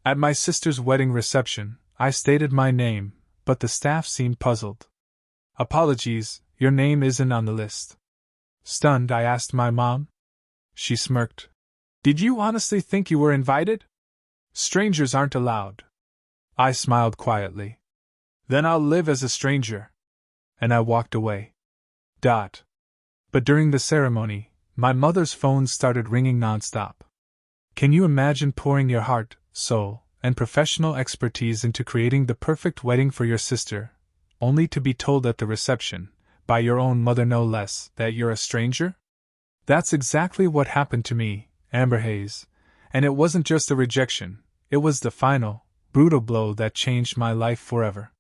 At my sister's wedding reception, I stated my name, but the staff seemed puzzled. Apologies, your name isn't on the list. Stunned, I asked my mom. She smirked. Did you honestly think you were invited? Strangers aren't allowed. I smiled quietly. Then I'll live as a stranger. And I walked away. But during the ceremony, my mother's phone started ringing nonstop. Can you imagine pouring your heart, soul, and professional expertise into creating the perfect wedding for your sister, only to be told at the reception, by your own mother no less, that you're a stranger? That's exactly what happened to me, Amber Hayes, and it wasn't just a rejection, it was the final, brutal blow that changed my life forever.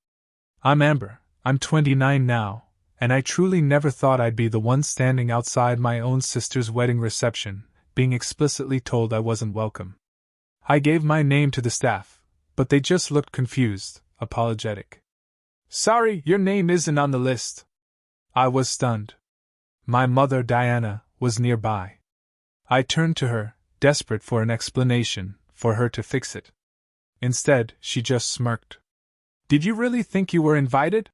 I'm Amber, I'm 29 now, and I truly never thought I'd be the one standing outside my own sister's wedding reception, being explicitly told I wasn't welcome. I gave my name to the staff, but they just looked confused, apologetic. Sorry, your name isn't on the list. I was stunned. My mother, Diana, was nearby. I turned to her, desperate for an explanation, for her to fix it. Instead, she just smirked. Did you really think you were invited?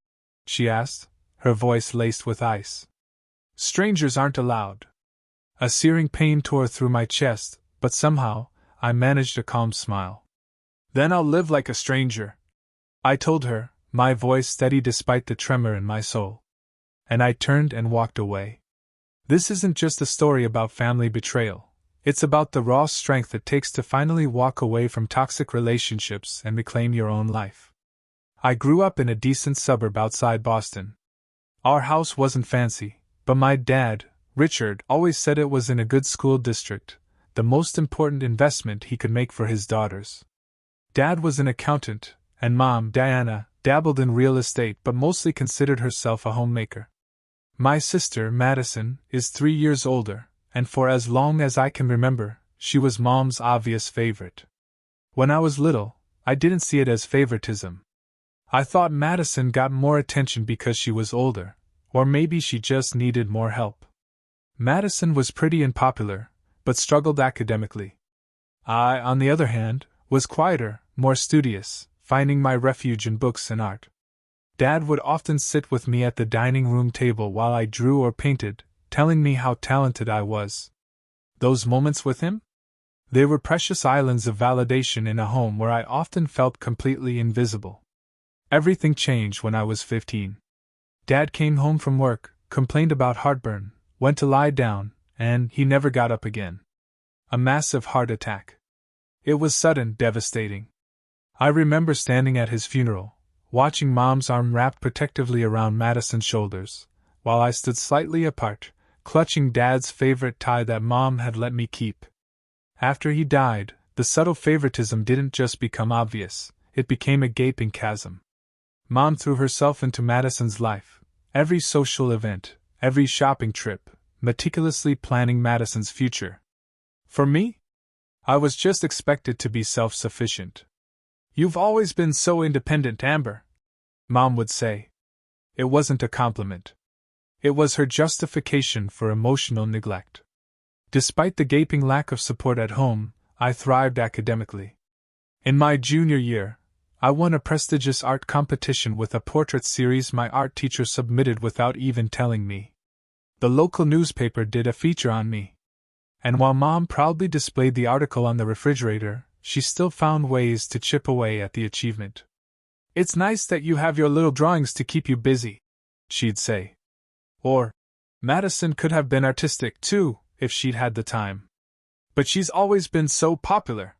She asked, her voice laced with ice. Strangers aren't allowed. A searing pain tore through my chest, but somehow, I managed a calm smile. Then I'll live like a stranger, I told her, my voice steady despite the tremor in my soul. And I turned and walked away. This isn't just a story about family betrayal. It's about the raw strength it takes to finally walk away from toxic relationships and reclaim your own life. I grew up in a decent suburb outside Boston. Our house wasn't fancy, but my dad, Richard, always said it was in a good school district, the most important investment he could make for his daughters. Dad was an accountant, and Mom, Diana, dabbled in real estate but mostly considered herself a homemaker. My sister, Madison, is 3 years older, and for as long as I can remember, she was Mom's obvious favorite. When I was little, I didn't see it as favoritism. I thought Madison got more attention because she was older, or maybe she just needed more help. Madison was pretty and popular, but struggled academically. I, on the other hand, was quieter, more studious, finding my refuge in books and art. Dad would often sit with me at the dining room table while I drew or painted, telling me how talented I was. Those moments with him? They were precious islands of validation in a home where I often felt completely invisible. Everything changed when I was 15. Dad came home from work, complained about heartburn, went to lie down, and he never got up again. A massive heart attack. It was sudden, devastating. I remember standing at his funeral, watching Mom's arm wrapped protectively around Madison's shoulders, while I stood slightly apart, clutching Dad's favorite tie that Mom had let me keep. After he died, the subtle favoritism didn't just become obvious, it became a gaping chasm. Mom threw herself into Madison's life, every social event, every shopping trip, meticulously planning Madison's future. For me? I was just expected to be self-sufficient. You've always been so independent, Amber, Mom would say. It wasn't a compliment. It was her justification for emotional neglect. Despite the gaping lack of support at home, I thrived academically. In my junior year, I won a prestigious art competition with a portrait series my art teacher submitted without even telling me. The local newspaper did a feature on me. And while Mom proudly displayed the article on the refrigerator, she still found ways to chip away at the achievement. It's nice that you have your little drawings to keep you busy, she'd say. Or, Madison could have been artistic too, if she'd had the time. But she's always been so popular.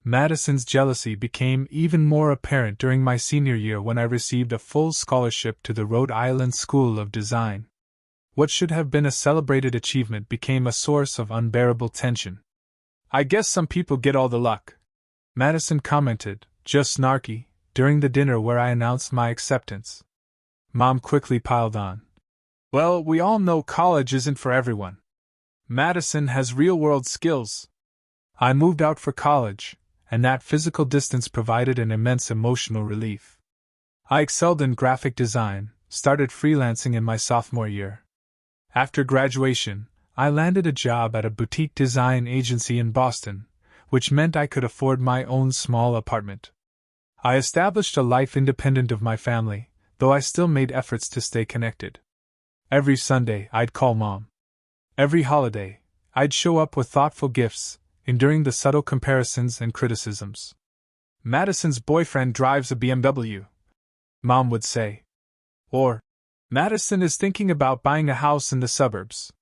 Madison's jealousy became even more apparent during my senior year when I received a full scholarship to the Rhode Island School of Design. What should have been a celebrated achievement became a source of unbearable tension. I guess some people get all the luck, Madison commented, just snarky, during the dinner where I announced my acceptance. Mom quickly piled on. Well, we all know college isn't for everyone. Madison has real-world skills. I moved out for college, and that physical distance provided an immense emotional relief. I excelled in graphic design, started freelancing in my sophomore year. After graduation, I landed a job at a boutique design agency in Boston, which meant I could afford my own small apartment. I established a life independent of my family, though I still made efforts to stay connected. Every Sunday, I'd call Mom. Every holiday, I'd show up with thoughtful gifts, enduring the subtle comparisons and criticisms. "Madison's boyfriend drives a BMW," Mom would say. Or, "Madison is thinking about buying a house in the suburbs."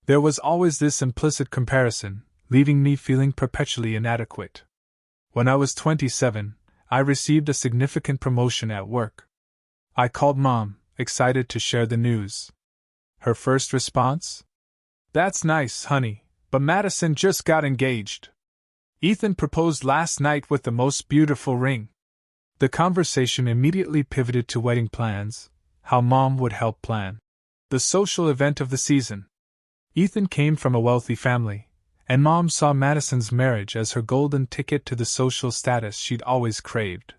There was always this implicit comparison, leaving me feeling perpetually inadequate. When I was 27, I received a significant promotion at work. I called Mom, excited to share the news. Her first response? "That's nice, honey, but Madison just got engaged. Ethan proposed last night with the most beautiful ring." The conversation immediately pivoted to wedding plans, how Mom would help plan the social event of the season. Ethan came from a wealthy family, and Mom saw Madison's marriage as her golden ticket to the social status she'd always craved.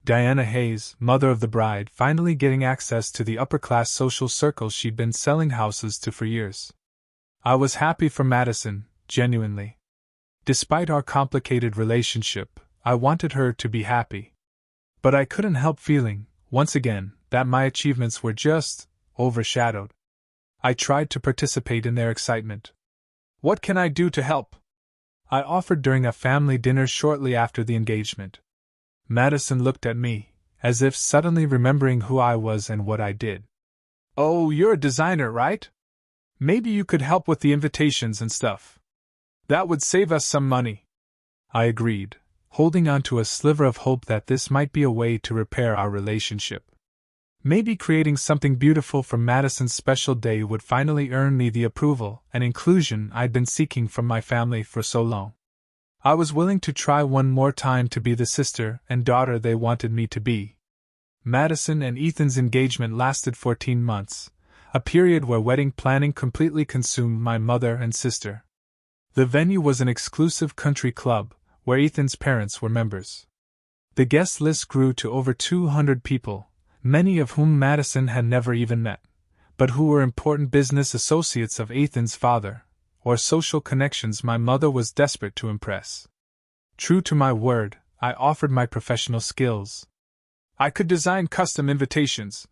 Diana Hayes, mother of the bride, finally getting access to the upper-class social circle she'd been selling houses to for years. I was happy for Madison, genuinely. Despite our complicated relationship, I wanted her to be happy. But I couldn't help feeling, once again, that my achievements were just overshadowed. I tried to participate in their excitement. "What can I do to help?" I offered during a family dinner shortly after the engagement. Madison looked at me, as if suddenly remembering who I was and what I did. "Oh, you're a designer, right? Maybe you could help with the invitations and stuff. That would save us some money." I agreed, holding on to a sliver of hope that this might be a way to repair our relationship. Maybe creating something beautiful for Madison's special day would finally earn me the approval and inclusion I'd been seeking from my family for so long. I was willing to try one more time to be the sister and daughter they wanted me to be. Madison and Ethan's engagement lasted 14 months, a period where wedding planning completely consumed my mother and sister. The venue was an exclusive country club, where Ethan's parents were members. The guest list grew to over 200 people, many of whom Madison had never even met, but who were important business associates of Ethan's father, or social connections my mother was desperate to impress. True to my word, I offered my professional skills. "I could design custom invitations,"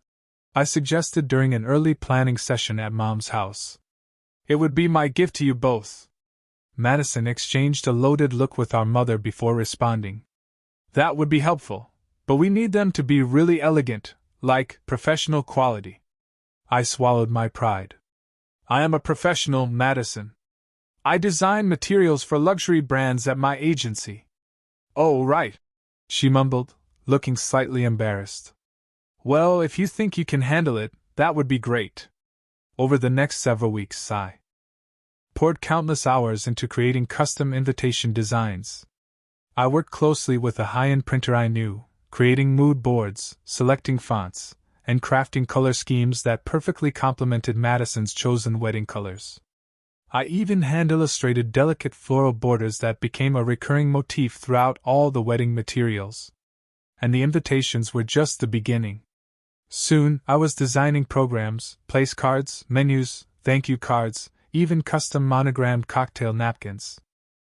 I suggested during an early planning session at Mom's house. "It would be my gift to you both." Madison exchanged a loaded look with our mother before responding. "That would be helpful, but we need them to be really elegant, like professional quality." I swallowed my pride. "I am a professional, Madison. I design materials for luxury brands at my agency." "Oh, right," she mumbled, looking slightly embarrassed. "Well, if you think you can handle it, that would be great." Over the next several weeks, I poured countless hours into creating custom invitation designs. I worked closely with a high-end printer I knew, creating mood boards, selecting fonts, and crafting color schemes that perfectly complemented Madison's chosen wedding colors. I even hand-illustrated delicate floral borders that became a recurring motif throughout all the wedding materials. And the invitations were just the beginning. Soon, I was designing programs, place cards, menus, thank-you cards, even custom monogrammed cocktail napkins.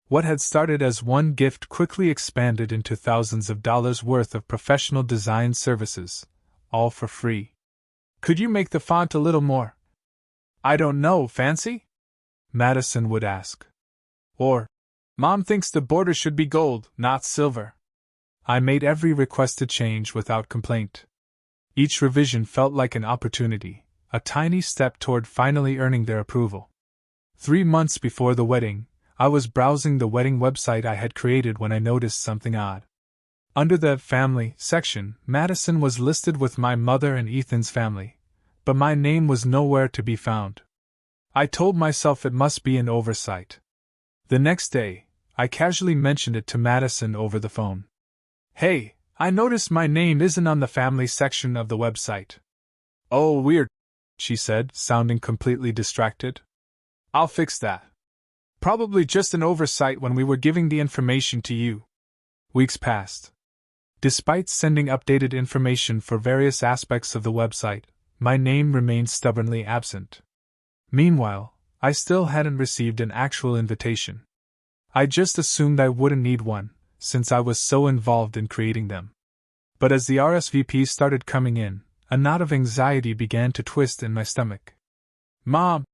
What had started as one gift quickly expanded into thousands of dollars worth of professional design services, all for free. "Could you make the font a little more, I don't know, fancy?" Madison would ask. Or, "Mom thinks the border should be gold, not silver." I made every requested change without complaint. Each revision felt like an opportunity, a tiny step toward finally earning their approval. 3 months before the wedding, I was browsing the wedding website I had created when I noticed something odd. Under the Family section, Madison was listed with my mother and Ethan's family, but my name was nowhere to be found. I told myself it must be an oversight. The next day, I casually mentioned it to Madison over the phone. "Hey, I noticed my name isn't on the family section of the website." "Oh, weird," she said, sounding completely distracted. "I'll fix that. Probably just an oversight when we were giving the information to you." Weeks passed. Despite sending updated information for various aspects of the website, my name remained stubbornly absent. Meanwhile, I still hadn't received an actual invitation. I just assumed I wouldn't need one, since I was so involved in creating them. But as the RSVPs started coming in, a knot of anxiety began to twist in my stomach. "Mom,"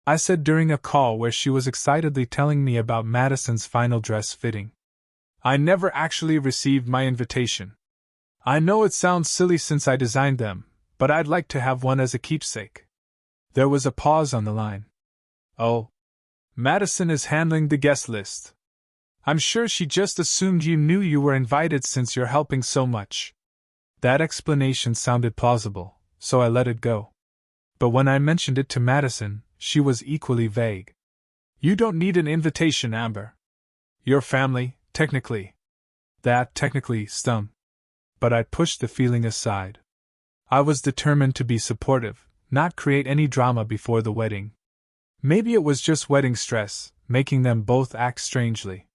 I said during a call where she was excitedly telling me about Madison's final dress fitting, "I never actually received my invitation. I know it sounds silly since I designed them, but I'd like to have one as a keepsake." There was a pause on the line. "Oh, Madison is handling the guest list. I'm sure she just assumed you knew you were invited since you're helping so much." That explanation sounded plausible, so I let it go. But when I mentioned it to Madison, she was equally vague. "You don't need an invitation, Amber. Your family, technically." That technically stung. But I pushed the feeling aside. I was determined to be supportive, not create any drama before the wedding. Maybe it was just wedding stress, making them both act strangely.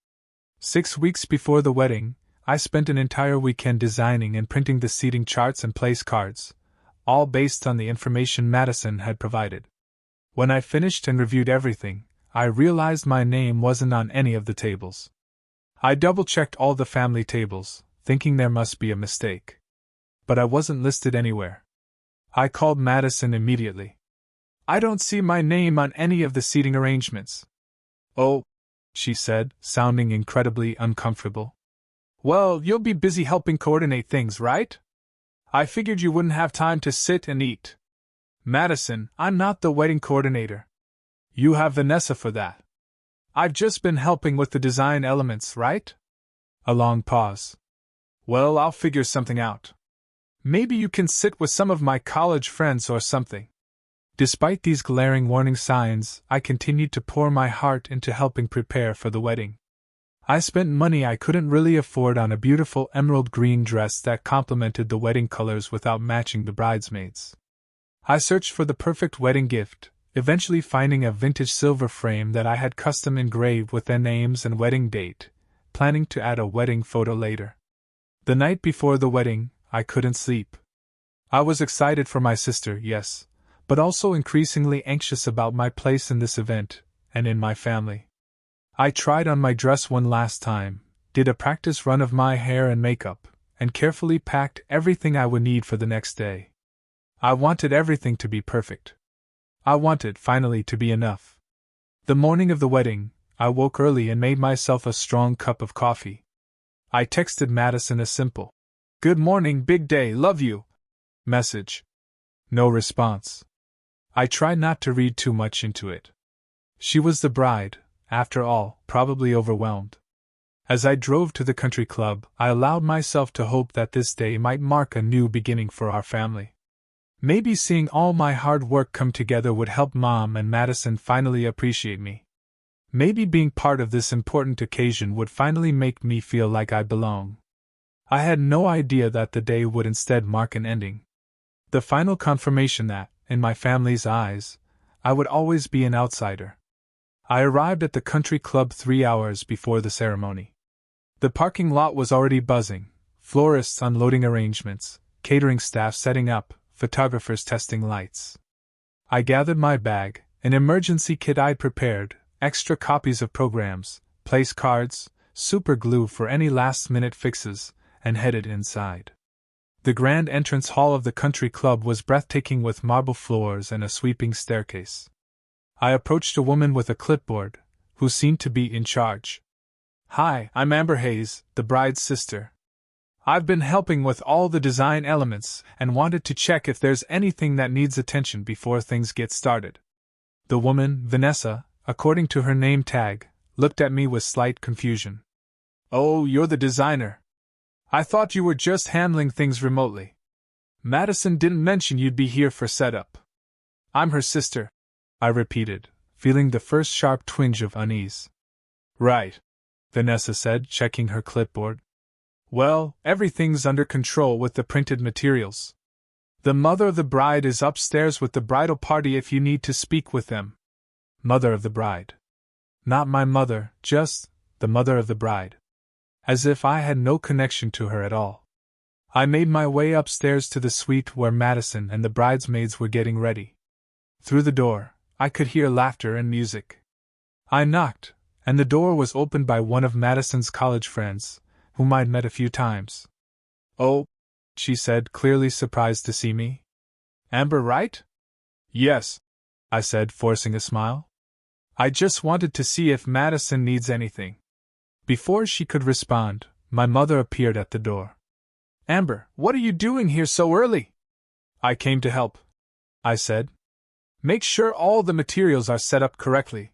6 weeks before the wedding, I spent an entire weekend designing and printing the seating charts and place cards, all based on the information Madison had provided. When I finished and reviewed everything, I realized my name wasn't on any of the tables. I double-checked all the family tables, thinking there must be a mistake. But I wasn't listed anywhere. I called Madison immediately. "I don't see my name on any of the seating arrangements." "Oh," she said, sounding incredibly uncomfortable. "Well, you'll be busy helping coordinate things, right? I figured you wouldn't have time to sit and eat." "Madison, I'm not the wedding coordinator. You have Vanessa for that. I've just been helping with the design elements, right?" A long pause. "Well, I'll figure something out. Maybe you can sit with some of my college friends or something." Despite these glaring warning signs, I continued to pour my heart into helping prepare for the wedding. I spent money I couldn't really afford on a beautiful emerald green dress that complemented the wedding colors without matching the bridesmaids. I searched for the perfect wedding gift, eventually finding a vintage silver frame that I had custom engraved with their names and wedding date, planning to add a wedding photo later. The night before the wedding, I couldn't sleep. I was excited for my sister, yes, but also increasingly anxious about my place in this event, and in my family. I tried on my dress one last time, did a practice run of my hair and makeup, and carefully packed everything I would need for the next day. I wanted everything to be perfect. I wanted, finally, to be enough. The morning of the wedding, I woke early and made myself a strong cup of coffee. I texted Madison a simple, "Good morning, big day, love you," message. No response. I tried not to read too much into it. She was the bride, after all, probably overwhelmed. As I drove to the country club, I allowed myself to hope that this day might mark a new beginning for our family. Maybe seeing all my hard work come together would help Mom and Madison finally appreciate me. Maybe being part of this important occasion would finally make me feel like I belong. I had no idea that the day would instead mark an ending. The final confirmation that, in my family's eyes, I would always be an outsider. I arrived at the country club 3 hours before the ceremony. The parking lot was already buzzing, florists unloading arrangements, catering staff setting up, photographers testing lights. I gathered my bag, an emergency kit I'd prepared, extra copies of programs, place cards, super glue for any last-minute fixes, and headed inside. The grand entrance hall of the country club was breathtaking with marble floors and a sweeping staircase. I approached a woman with a clipboard, who seemed to be in charge. "Hi, I'm Amber Hayes, the bride's sister. I've been helping with all the design elements and wanted to check if there's anything that needs attention before things get started." The woman, Vanessa, according to her name tag, looked at me with slight confusion. "Oh, you're the designer. I thought you were just handling things remotely. Madison didn't mention you'd be here for setup." "I'm her sister," I repeated, feeling the first sharp twinge of unease. "Right," Vanessa said, checking her clipboard. "Well, everything's under control with the printed materials. The mother of the bride is upstairs with the bridal party if you need to speak with them." Mother of the bride. Not my mother, just the mother of the bride. As if I had no connection to her at all. I made my way upstairs to the suite where Madison and the bridesmaids were getting ready. Through the door, I could hear laughter and music. I knocked, and the door was opened by one of Madison's college friends, whom I'd met a few times. "Oh," she said, clearly surprised to see me. "Amber, right?" "Yes," I said, forcing a smile. "I just wanted to see if Madison needs anything." Before she could respond, my mother appeared at the door. "Amber, what are you doing here so early?" "I came to help," I said. "Make sure all the materials are set up correctly."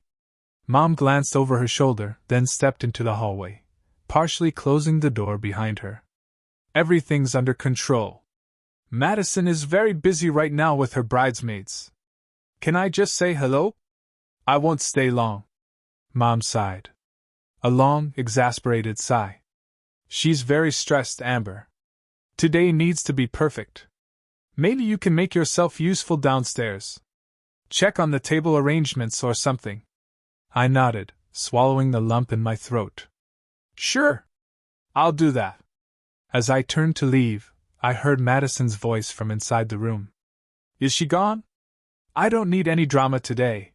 Mom glanced over her shoulder, then stepped into the hallway, partially closing the door behind her. "Everything's under control. Madison is very busy right now with her bridesmaids. Can I just say hello? I won't stay long." Mom sighed. A long, exasperated sigh. "She's very stressed, Amber. Today needs to be perfect. Maybe you can make yourself useful downstairs. Check on the table arrangements or something." I nodded, swallowing the lump in my throat. "Sure. I'll do that." As I turned to leave, I heard Madison's voice from inside the room. "Is she gone? I don't need any drama today."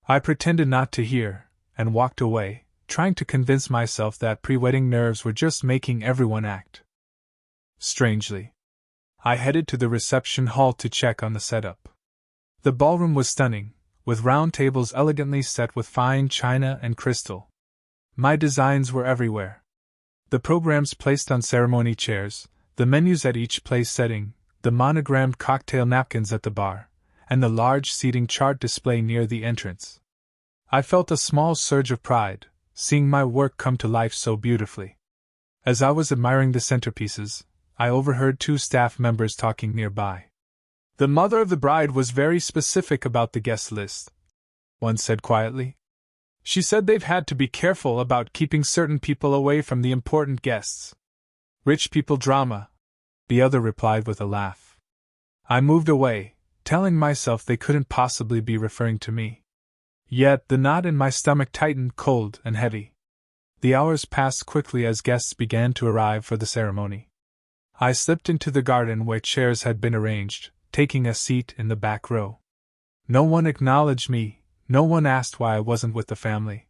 I pretended not to hear, and walked away, trying to convince myself that pre-wedding nerves were just making everyone act strangely. I headed to the reception hall to check on the setup. The ballroom was stunning, with round tables elegantly set with fine china and crystal. My designs were everywhere. The programs placed on ceremony chairs, the menus at each place setting, the monogrammed cocktail napkins at the bar, and the large seating chart display near the entrance. I felt a small surge of pride, seeing my work come to life so beautifully. As I was admiring the centerpieces, I overheard two staff members talking nearby. "The mother of the bride was very specific about the guest list," one said quietly. "She said they've had to be careful about keeping certain people away from the important guests. Rich people drama," the other replied with a laugh. I moved away, telling myself they couldn't possibly be referring to me. Yet the knot in my stomach tightened cold and heavy. The hours passed quickly as guests began to arrive for the ceremony. I slipped into the garden where chairs had been arranged, taking a seat in the back row. No one acknowledged me, no one asked why I wasn't with the family.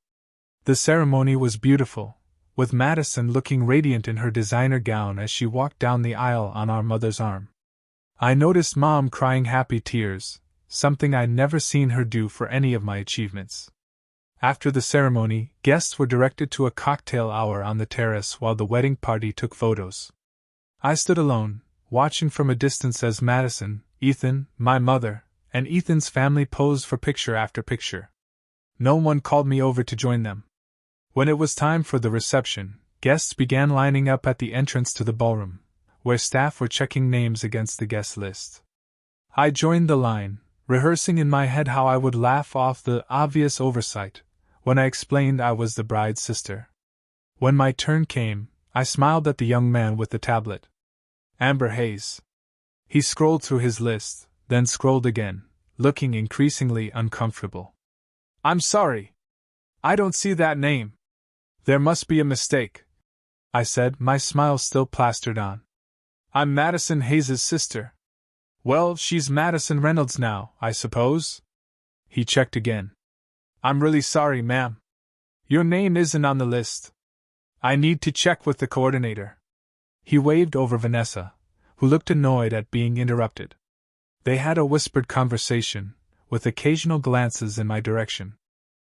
The ceremony was beautiful, with Madison looking radiant in her designer gown as she walked down the aisle on our mother's arm. I noticed Mom crying happy tears, something I'd never seen her do for any of my achievements. After the ceremony, guests were directed to a cocktail hour on the terrace while the wedding party took photos. I stood alone, watching from a distance as Madison, Ethan, my mother, and Ethan's family posed for picture after picture. No one called me over to join them. When it was time for the reception, guests began lining up at the entrance to the ballroom, where staff were checking names against the guest list. I joined the line, rehearsing in my head how I would laugh off the obvious oversight when I explained I was the bride's sister. When my turn came, I smiled at the young man with the tablet. Amber Hayes. He scrolled through his list, then scrolled again, looking increasingly uncomfortable. "I'm sorry. I don't see that name. There must be a mistake," I said, my smile still plastered on. "I'm Madison Hayes' sister." "Well, she's Madison Reynolds now, I suppose?" He checked again. "I'm really sorry, ma'am. Your name isn't on the list. I need to check with the coordinator." He waved over Vanessa, who looked annoyed at being interrupted. They had a whispered conversation, with occasional glances in my direction.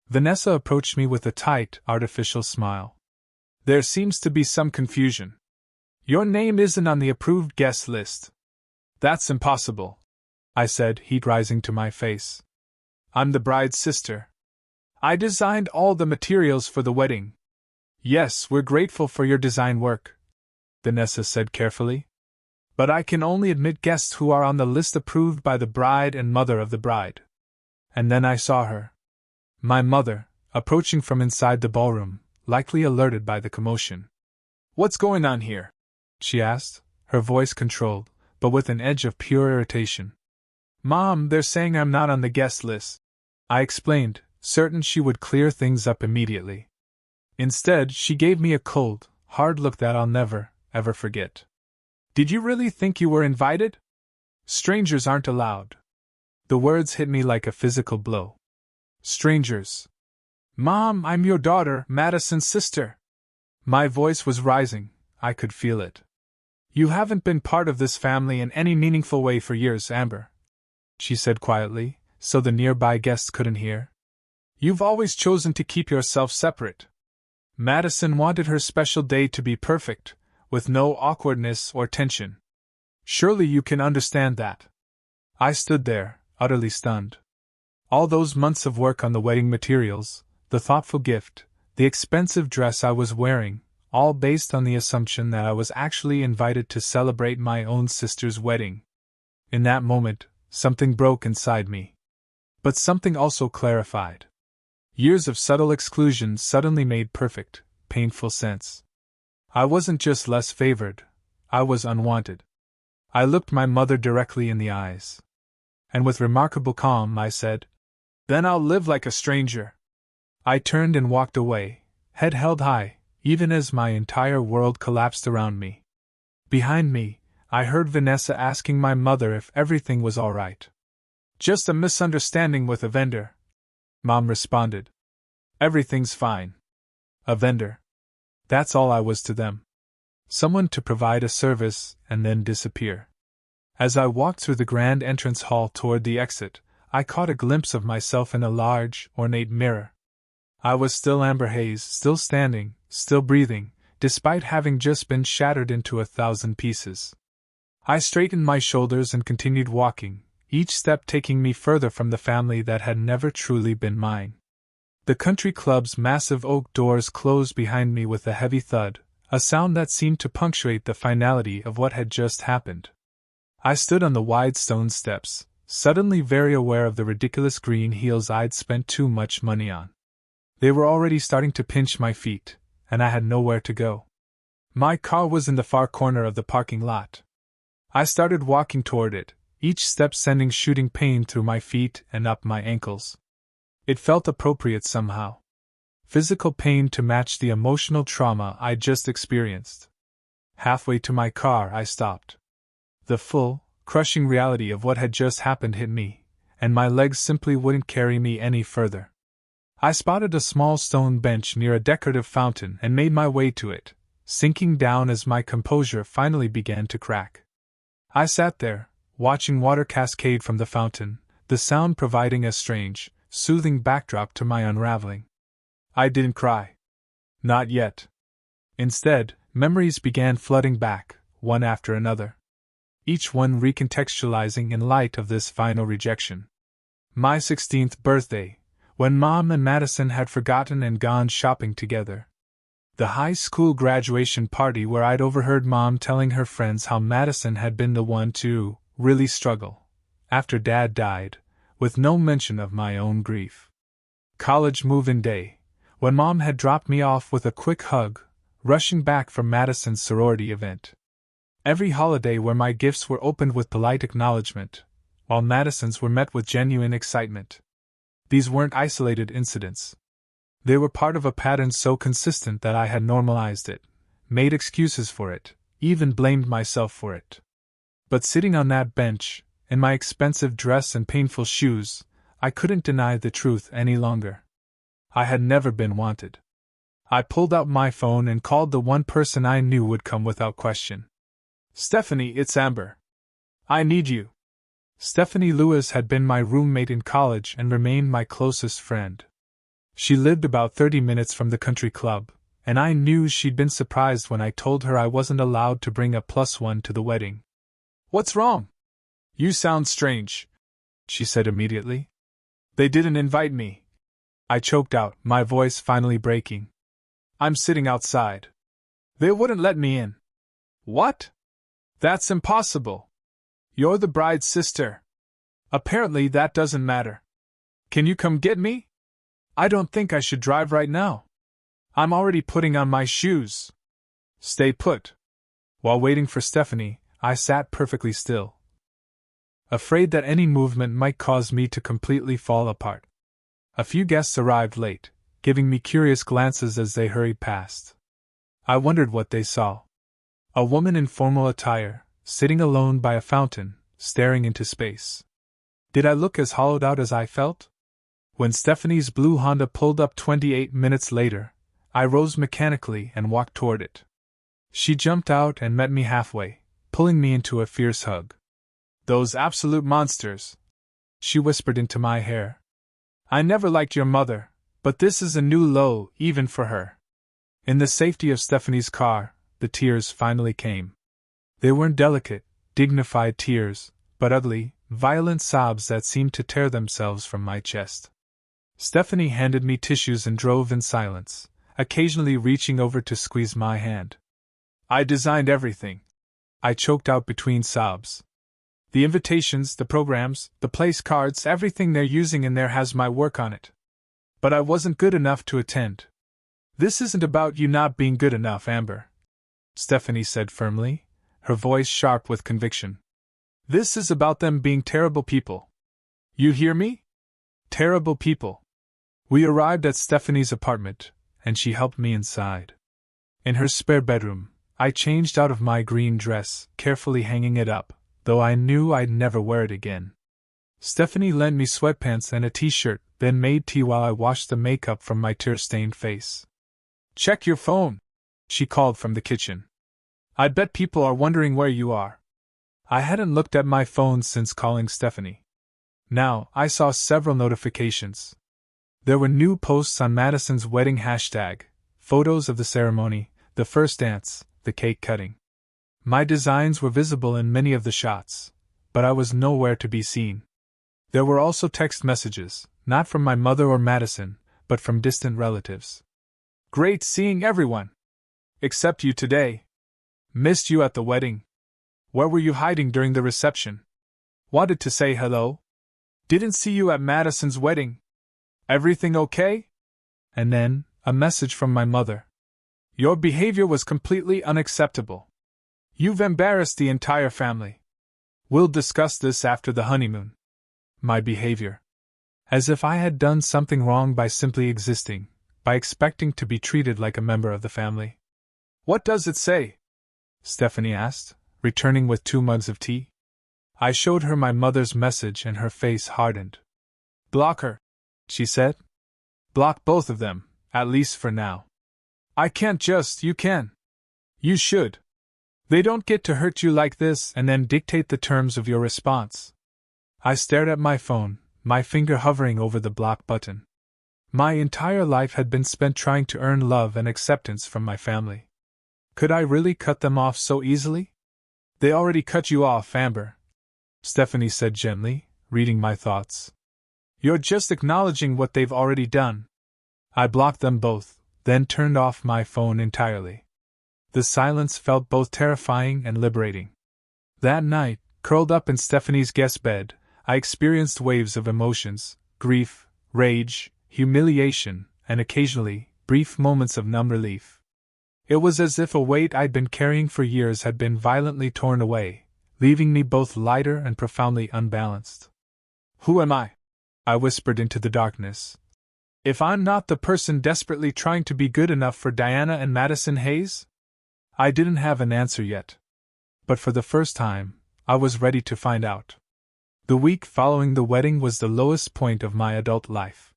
Vanessa approached me with a tight, artificial smile. "There seems to be some confusion. Your name isn't on the approved guest list." "That's impossible," I said, heat rising to my face. "I'm the bride's sister. I designed all the materials for the wedding." "Yes, we're grateful for your design work," Vanessa said carefully. "But I can only admit guests who are on the list approved by the bride and mother of the bride." And then I saw her. My mother, approaching from inside the ballroom, likely alerted by the commotion. "What's going on here?" she asked, her voice controlled, but with an edge of pure irritation. "Mom, they're saying I'm not on the guest list," I explained, certain she would clear things up immediately. Instead, she gave me a cold, hard look that I'll never, ever forget. "Did you really think you were invited? Strangers aren't allowed." The words hit me like a physical blow. Strangers. Mom, I'm your daughter, Madison's sister. My voice was rising, I could feel it. You haven't been part of this family in any meaningful way for years, Amber, she said quietly, so the nearby guests couldn't hear. You've always chosen to keep yourself separate. Madison wanted her special day to be perfect, with no awkwardness or tension. Surely you can understand that. I stood there, utterly stunned. All those months of work on the wedding materials, the thoughtful gift, the expensive dress I was wearing, all based on the assumption that I was actually invited to celebrate my own sister's wedding. In that moment, something broke inside me. But something also clarified. Years of subtle exclusion suddenly made perfect, painful sense. I wasn't just less favored, I was unwanted. I looked my mother directly in the eyes. And with remarkable calm I said, "Then I'll live like a stranger." I turned and walked away, head held high, even as my entire world collapsed around me. Behind me, I heard Vanessa asking my mother if everything was all right. "Just a misunderstanding with a vendor," Mom responded. "Everything's fine." A vendor. That's all I was to them. Someone to provide a service and then disappear. As I walked through the grand entrance hall toward the exit, I caught a glimpse of myself in a large, ornate mirror. I was still Amber Hayes, still standing, still breathing, despite having just been shattered into 1,000 pieces. I straightened my shoulders and continued walking, each step taking me further from the family that had never truly been mine. The country club's massive oak doors closed behind me with a heavy thud, a sound that seemed to punctuate the finality of what had just happened. I stood on the wide stone steps, suddenly very aware of the ridiculous green heels I'd spent too much money on. They were already starting to pinch my feet, and I had nowhere to go. My car was in the far corner of the parking lot. I started walking toward it, each step sending shooting pain through my feet and up my ankles. It felt appropriate somehow. Physical pain to match the emotional trauma I'd just experienced. Halfway to my car, I stopped. The full, crushing reality of what had just happened hit me, and my legs simply wouldn't carry me any further. I spotted a small stone bench near a decorative fountain and made my way to it, sinking down as my composure finally began to crack. I sat there, watching water cascade from the fountain, the sound providing a strange, soothing backdrop to my unraveling. I didn't cry. Not yet. Instead, memories began flooding back, one after another. Each one recontextualizing in light of this final rejection. My 16th birthday, when Mom and Madison had forgotten and gone shopping together. The high school graduation party where I'd overheard Mom telling her friends how Madison had been the one to really struggle, after Dad died, with no mention of my own grief. College move-in day, when Mom had dropped me off with a quick hug, rushing back from Madison's sorority event. Every holiday where my gifts were opened with polite acknowledgement, while Madison's were met with genuine excitement. These weren't isolated incidents. They were part of a pattern so consistent that I had normalized it, made excuses for it, even blamed myself for it. But sitting on that bench, in my expensive dress and painful shoes, I couldn't deny the truth any longer. I had never been wanted. I pulled out my phone and called the one person I knew would come without question. "Stephanie, it's Amber. I need you." Stephanie Lewis had been my roommate in college and remained my closest friend. She lived about 30 minutes from the country club, and I knew she'd been surprised when I told her I wasn't allowed to bring a +1 to the wedding. "What's wrong? You sound strange," she said immediately. "They didn't invite me," I choked out, my voice finally breaking. "I'm sitting outside. They wouldn't let me in." "What? That's impossible. You're the bride's sister. Apparently that doesn't matter. Can you come get me? I don't think I should drive right now. I'm already putting on my shoes." "Stay put." While waiting for Stephanie, I sat perfectly still, afraid that any movement might cause me to completely fall apart. A few guests arrived late, giving me curious glances as they hurried past. I wondered what they saw. A woman in formal attire, sitting alone by a fountain, staring into space. Did I look as hollowed out as I felt? When Stephanie's blue Honda pulled up 28 minutes later, I rose mechanically and walked toward it. She jumped out and met me halfway, pulling me into a fierce hug. "Those absolute monsters," she whispered into my hair. "I never liked your mother, but this is a new low, even for her." In the safety of Stephanie's car, the tears finally came. They weren't delicate, dignified tears, but ugly, violent sobs that seemed to tear themselves from my chest. Stephanie handed me tissues and drove in silence, occasionally reaching over to squeeze my hand. "I designed everything," I choked out between sobs. "The invitations, the programs, the place cards, everything they're using in there has my work on it. But I wasn't good enough to attend." "This isn't about you not being good enough, Amber," Stephanie said firmly, her voice sharp with conviction. "This is about them being terrible people. You hear me? Terrible people." We arrived at Stephanie's apartment, and she helped me inside. In her spare bedroom, I changed out of my green dress, carefully hanging it up, though I knew I'd never wear it again. Stephanie lent me sweatpants and a t-shirt, then made tea while I washed the makeup from my tear-stained face. "Check your phone," she called from the kitchen. "I bet people are wondering where you are." I hadn't looked at my phone since calling Stephanie. Now, I saw several notifications. There were new posts on Madison's wedding hashtag, photos of the ceremony, the first dance, the cake cutting. My designs were visible in many of the shots, but I was nowhere to be seen. There were also text messages, not from my mother or Madison, but from distant relatives. "Great seeing everyone! Except you today. Missed you at the wedding. Where were you hiding during the reception? Wanted to say hello. Didn't see you at Madison's wedding. Everything okay?" And then, a message from my mother. "Your behavior was completely unacceptable. You've embarrassed the entire family. We'll discuss this after the honeymoon." My behavior. As if I had done something wrong by simply existing, by expecting to be treated like a member of the family. "What does it say?" Stephanie asked, returning with 2 mugs of tea. I showed her my mother's message and her face hardened. "Block her," she said. "Block both of them, at least for now." "I can't just, you can. You should. They don't get to hurt you like this and then dictate the terms of your response." I stared at my phone, my finger hovering over the block button. My entire life had been spent trying to earn love and acceptance from my family. Could I really cut them off so easily? "They already cut you off, Amber," Stephanie said gently, reading my thoughts. "You're just acknowledging what they've already done." I blocked them both, then turned off my phone entirely. The silence felt both terrifying and liberating. That night, curled up in Stephanie's guest bed, I experienced waves of emotions: grief, rage, humiliation, and occasionally, brief moments of numb relief. It was as if a weight I'd been carrying for years had been violently torn away, leaving me both lighter and profoundly unbalanced. "Who am I?" I whispered into the darkness. "If I'm not the person desperately trying to be good enough for Diana and Madison Hayes?" I didn't have an answer yet. But for the first time, I was ready to find out. The week following the wedding was the lowest point of my adult life.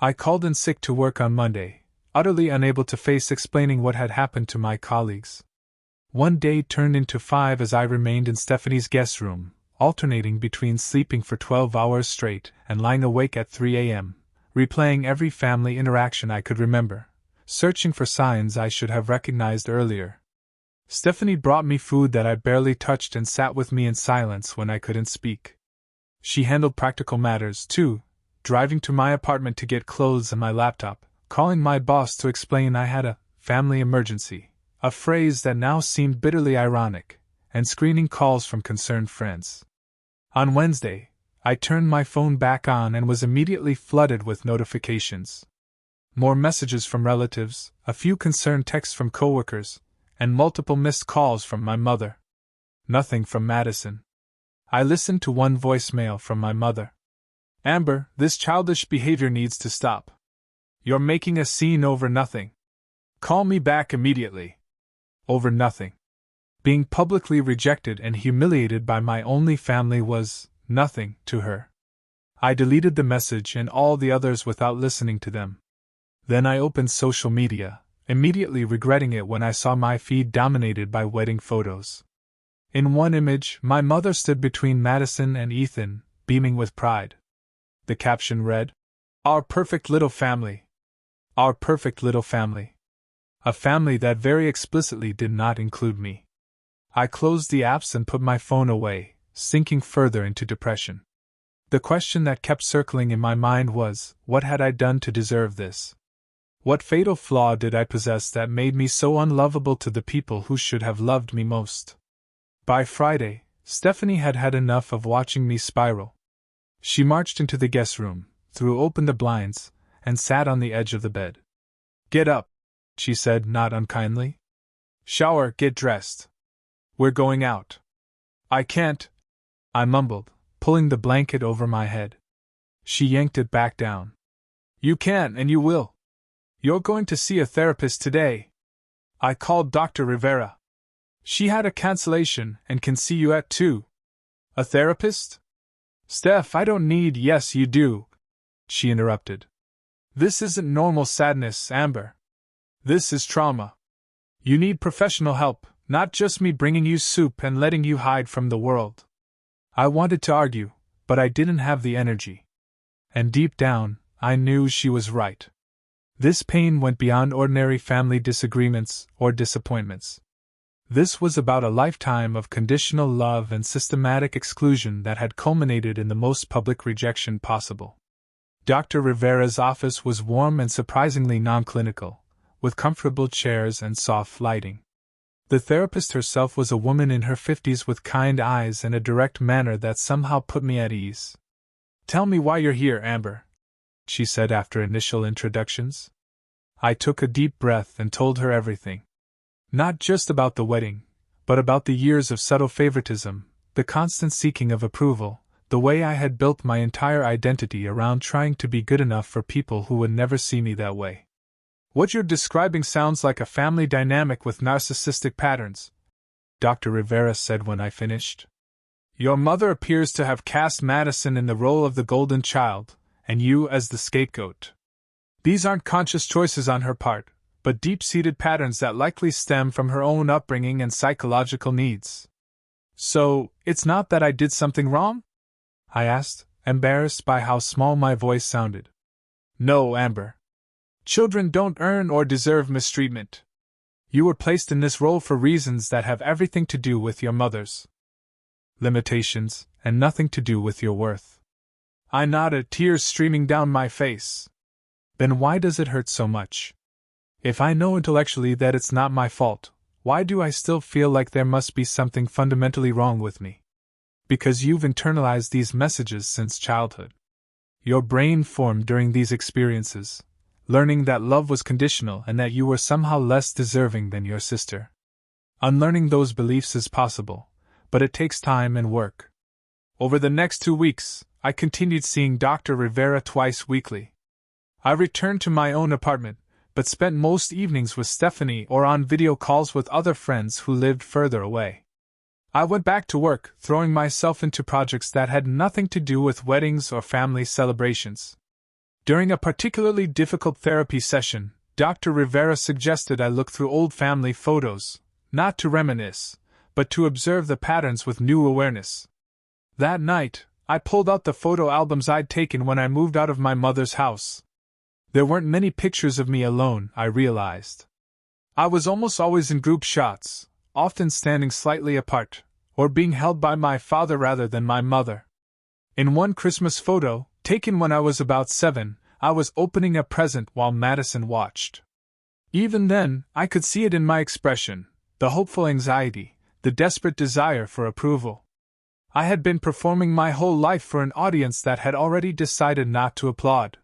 I called in sick to work on Monday, utterly unable to face explaining what had happened to my colleagues. One day turned into 5 as I remained in Stephanie's guest room, alternating between sleeping for 12 hours straight and lying awake at 3 a.m., replaying every family interaction I could remember, searching for signs I should have recognized earlier. Stephanie brought me food that I barely touched and sat with me in silence when I couldn't speak. She handled practical matters, too, driving to my apartment to get clothes and my laptop, calling my boss to explain I had a family emergency, a phrase that now seemed bitterly ironic, and screening calls from concerned friends. On Wednesday, I turned my phone back on and was immediately flooded with notifications. More messages from relatives, a few concerned texts from coworkers, and multiple missed calls from my mother. Nothing from Madison. I listened to one voicemail from my mother. "Amber, this childish behavior needs to stop. You're making a scene over nothing. Call me back immediately." Over nothing. Being publicly rejected and humiliated by my only family was nothing to her. I deleted the message and all the others without listening to them. Then I opened social media, immediately regretting it when I saw my feed dominated by wedding photos. In one image, my mother stood between Madison and Ethan, beaming with pride. The caption read, "Our perfect little family. Our perfect little family." A family that very explicitly did not include me. I closed the apps and put my phone away, sinking further into depression. The question that kept circling in my mind was, what had I done to deserve this? What fatal flaw did I possess that made me so unlovable to the people who should have loved me most? By Friday, Stephanie had had enough of watching me spiral. She marched into the guest room, threw open the blinds, and sat on the edge of the bed. "Get up," she said, not unkindly. "Shower, get dressed. We're going out." "I can't," I mumbled, pulling the blanket over my head. She yanked it back down. "You can and you will. You're going to see a therapist today. I called Dr. Rivera. She had a cancellation and can see you at 2. "A therapist? Steph, I don't need." "Yes, you do," she interrupted. "This isn't normal sadness, Amber. This is trauma. You need professional help, not just me bringing you soup and letting you hide from the world." I wanted to argue, but I didn't have the energy. And deep down, I knew she was right. This pain went beyond ordinary family disagreements or disappointments. This was about a lifetime of conditional love and systematic exclusion that had culminated in the most public rejection possible. Dr. Rivera's office was warm and surprisingly non-clinical, with comfortable chairs and soft lighting. The therapist herself was a woman in her 50s with kind eyes and a direct manner that somehow put me at ease. "Tell me why you're here, Amber," she said after initial introductions. I took a deep breath and told her everything. Not just about the wedding, but about the years of subtle favoritism, the constant seeking of approval, the way I had built my entire identity around trying to be good enough for people who would never see me that way. "What you're describing sounds like a family dynamic with narcissistic patterns," Dr. Rivera said when I finished. "Your mother appears to have cast Madison in the role of the golden child, and you as the scapegoat. These aren't conscious choices on her part, but deep-seated patterns that likely stem from her own upbringing and psychological needs." "So, it's not that I did something wrong?" I asked, embarrassed by how small my voice sounded. "No, Amber. Children don't earn or deserve mistreatment. You were placed in this role for reasons that have everything to do with your mother's limitations, and nothing to do with your worth." I nodded, tears streaming down my face. "Then why does it hurt so much? If I know intellectually that it's not my fault, why do I still feel like there must be something fundamentally wrong with me?" "Because you've internalized these messages since childhood. Your brain formed during these experiences, learning that love was conditional and that you were somehow less deserving than your sister. Unlearning those beliefs is possible, but it takes time and work." Over the next 2 weeks, I continued seeing Dr. Rivera twice weekly. I returned to my own apartment, but spent most evenings with Stephanie or on video calls with other friends who lived further away. I went back to work, throwing myself into projects that had nothing to do with weddings or family celebrations. During a particularly difficult therapy session, Dr. Rivera suggested I look through old family photos, not to reminisce, but to observe the patterns with new awareness. That night, I pulled out the photo albums I'd taken when I moved out of my mother's house. There weren't many pictures of me alone, I realized. I was almost always in group shots, often standing slightly apart, or being held by my father rather than my mother. In one Christmas photo, taken when I was about 7, I was opening a present while Madison watched. Even then, I could see it in my expression, the hopeful anxiety, the desperate desire for approval. I had been performing my whole life for an audience that had already decided not to applaud.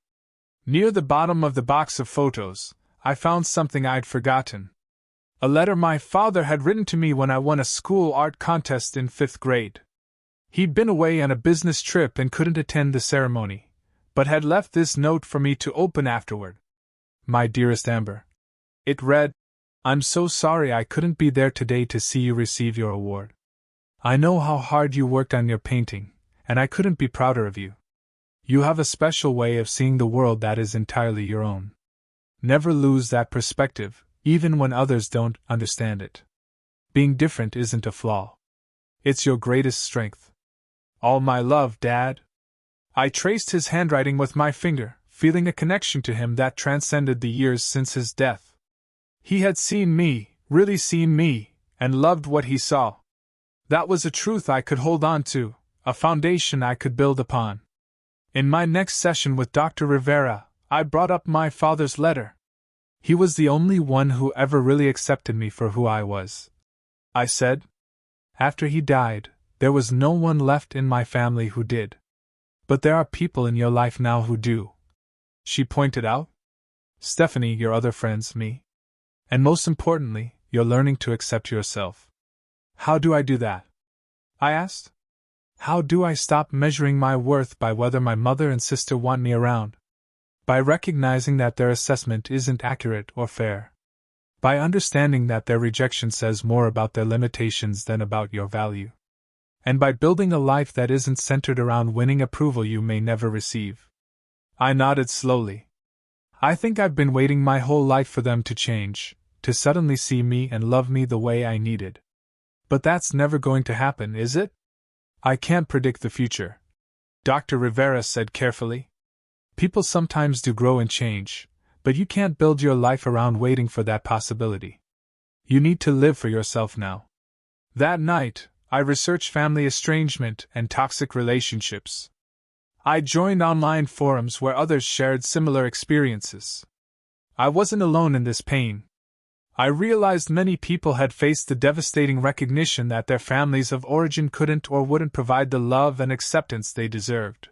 Near the bottom of the box of photos, I found something I'd forgotten. A letter my father had written to me when I won a school art contest in 5th grade. He'd been away on a business trip and couldn't attend the ceremony, but had left this note for me to open afterward. "My dearest Amber," it read, "I'm so sorry I couldn't be there today to see you receive your award. I know how hard you worked on your painting, and I couldn't be prouder of you. You have a special way of seeing the world that is entirely your own. Never lose that perspective, even when others don't understand it. Being different isn't a flaw. It's your greatest strength. All my love, Dad. I traced his handwriting with my finger, feeling a connection to him that transcended the years since his death. He had seen me, really seen me, and loved what he saw. That was a truth I could hold on to, a foundation I could build upon. In my next session with Dr. Rivera, I brought up my father's letter. He was the only one who ever really accepted me for who I was. I said. After he died, there was no one left in my family who did. But there are people in your life now who do. She pointed out. Stephanie, your other friends, me. And most importantly, you're learning to accept yourself. How do I do that? I asked. How do I stop measuring my worth by whether my mother and sister want me around? By recognizing that their assessment isn't accurate or fair. By understanding that their rejection says more about their limitations than about your value. And by building a life that isn't centered around winning approval you may never receive. I nodded slowly. I think I've been waiting my whole life for them to change, to suddenly see me and love me the way I needed. But that's never going to happen, is it? I can't predict the future, Dr. Rivera said carefully. People sometimes do grow and change, but you can't build your life around waiting for that possibility. You need to live for yourself now. That night, I researched family estrangement and toxic relationships. I joined online forums where others shared similar experiences. I wasn't alone in this pain. I realized many people had faced the devastating recognition that their families of origin couldn't or wouldn't provide the love and acceptance they deserved.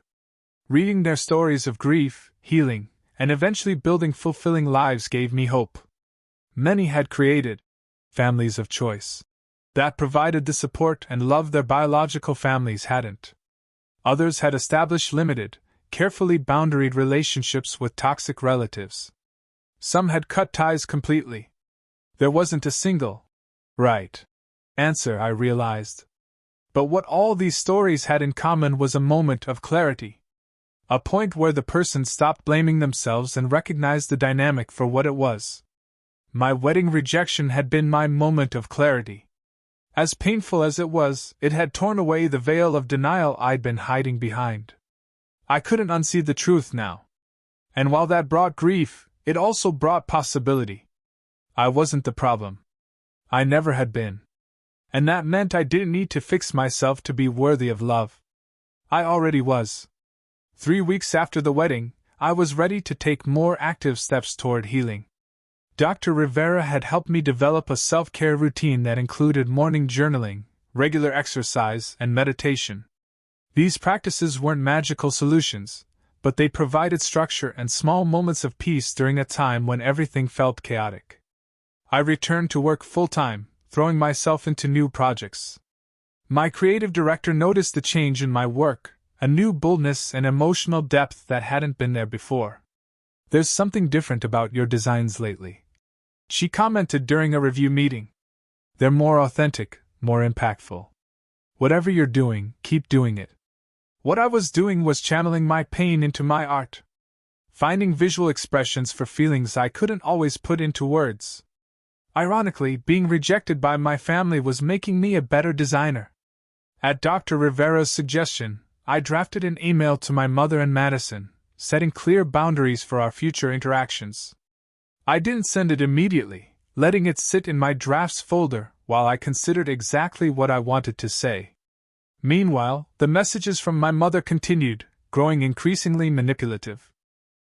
Reading their stories of grief, healing, and eventually building fulfilling lives gave me hope. Many had created families of choice that provided the support and love their biological families hadn't. Others had established limited, carefully boundaried relationships with toxic relatives. Some had cut ties completely. There wasn't a single right answer, I realized. But what all these stories had in common was a moment of clarity. A point where the person stopped blaming themselves and recognized the dynamic for what it was. My wedding rejection had been my moment of clarity. As painful as it was, it had torn away the veil of denial I'd been hiding behind. I couldn't unsee the truth now. And while that brought grief, it also brought possibility. I wasn't the problem. I never had been. And that meant I didn't need to fix myself to be worthy of love. I already was. 3 weeks after the wedding, I was ready to take more active steps toward healing. Dr. Rivera had helped me develop a self-care routine that included morning journaling, regular exercise, and meditation. These practices weren't magical solutions, but they provided structure and small moments of peace during a time when everything felt chaotic. I returned to work full-time, throwing myself into new projects. My creative director noticed the change in my work, a new boldness and emotional depth that hadn't been there before. There's something different about your designs lately, she commented during a review meeting. They're more authentic, more impactful. Whatever you're doing, keep doing it. What I was doing was channeling my pain into my art. Finding visual expressions for feelings I couldn't always put into words. Ironically, being rejected by my family was making me a better designer. At Dr. Rivera's suggestion, I drafted an email to my mother and Madison, setting clear boundaries for our future interactions. I didn't send it immediately, letting it sit in my drafts folder while I considered exactly what I wanted to say. Meanwhile, the messages from my mother continued, growing increasingly manipulative.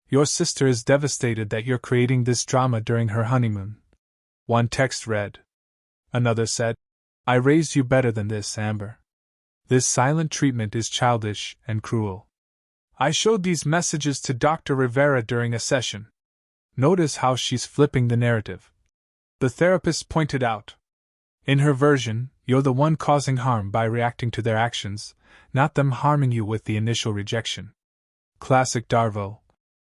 Your sister is devastated that you're creating this drama during her honeymoon. One text read. Another said, I raised you better than this, Amber. This silent treatment is childish and cruel. I showed these messages to Dr. Rivera during a session. Notice how she's flipping the narrative. The therapist pointed out. In her version, you're the one causing harm by reacting to their actions, not them harming you with the initial rejection. Classic Darvo.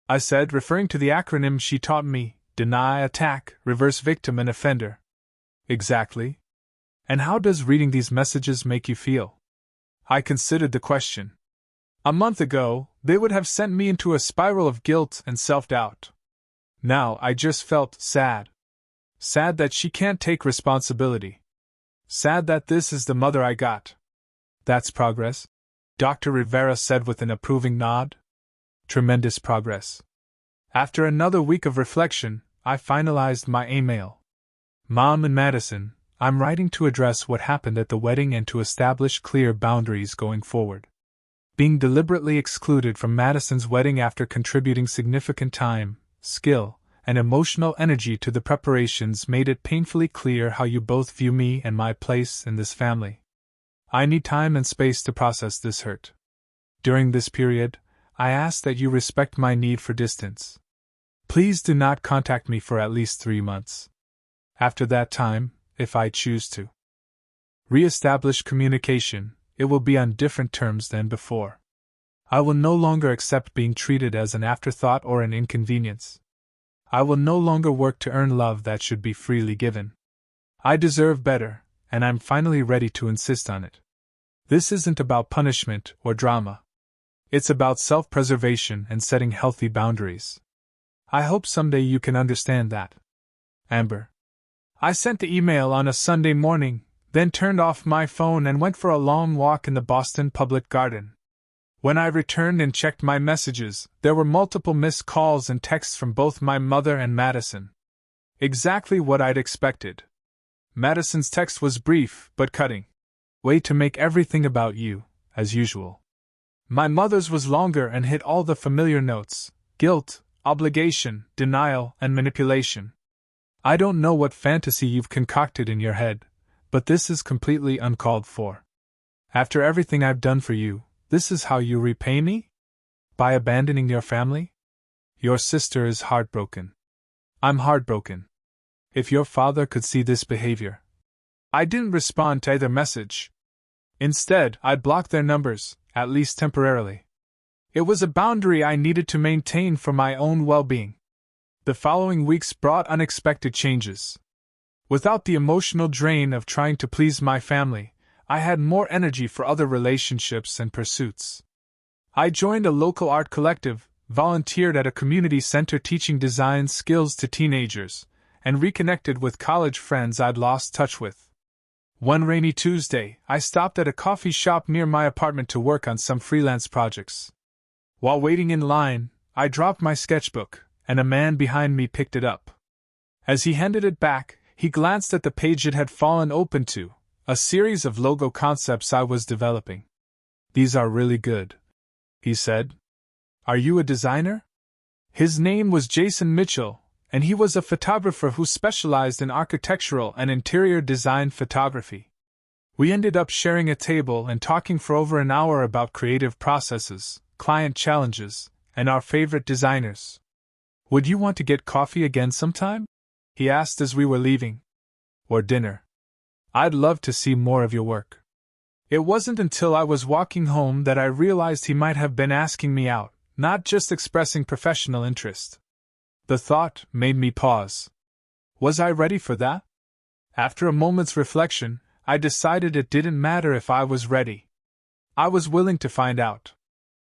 I said, referring to the acronym she taught me, deny, attack, reverse victim and offender. Exactly. And how does reading these messages make you feel? I considered the question. A month ago, they would have sent me into a spiral of guilt and self-doubt. Now I just felt sad. Sad that she can't take responsibility. Sad that this is the mother I got. That's progress, Dr. Rivera said with an approving nod. Tremendous progress. After another week of reflection, I finalized my email. Mom and Madison, I'm writing to address what happened at the wedding and to establish clear boundaries going forward. Being deliberately excluded from Madison's wedding after contributing significant time, skill, and emotional energy to the preparations made it painfully clear how you both view me and my place in this family. I need time and space to process this hurt. During this period, I ask that you respect my need for distance. Please do not contact me for at least 3 months. After that time, if I choose to re-establish communication, it will be on different terms than before. I will no longer accept being treated as an afterthought or an inconvenience. I will no longer work to earn love that should be freely given. I deserve better, and I'm finally ready to insist on it. This isn't about punishment or drama. It's about self-preservation and setting healthy boundaries. I hope someday you can understand that. Amber. I sent the email on a Sunday morning, then turned off my phone and went for a long walk in the Boston Public Garden. When I returned and checked my messages, there were multiple missed calls and texts from both my mother and Madison. Exactly what I'd expected. Madison's text was brief but cutting. Way to make everything about you, as usual. My mother's was longer and hit all the familiar notes: guilt, obligation, denial, and manipulation. I don't know what fantasy you've concocted in your head, but this is completely uncalled for. After everything I've done for you, this is how you repay me? By abandoning your family? Your sister is heartbroken. I'm heartbroken. If your father could see this behavior. I didn't respond to either message. Instead, I blocked their numbers, at least temporarily. It was a boundary I needed to maintain for my own well-being. The following weeks brought unexpected changes. Without the emotional drain of trying to please my family, I had more energy for other relationships and pursuits. I joined a local art collective, volunteered at a community center teaching design skills to teenagers, and reconnected with college friends I'd lost touch with. One rainy Tuesday, I stopped at a coffee shop near my apartment to work on some freelance projects. While waiting in line, I dropped my sketchbook, and a man behind me picked it up. As he handed it back, he glanced at the page it had fallen open to, a series of logo concepts I was developing. "These are really good," he said. "Are you a designer?" His name was Jason Mitchell, and he was a photographer who specialized in architectural and interior design photography. We ended up sharing a table and talking for over an hour about creative processes, client challenges, and our favorite designers. "Would you want to get coffee again sometime?" he asked as we were leaving. "Or dinner? I'd love to see more of your work." It wasn't until I was walking home that I realized he might have been asking me out, not just expressing professional interest. The thought made me pause. Was I ready for that? After a moment's reflection, I decided it didn't matter if I was ready. I was willing to find out.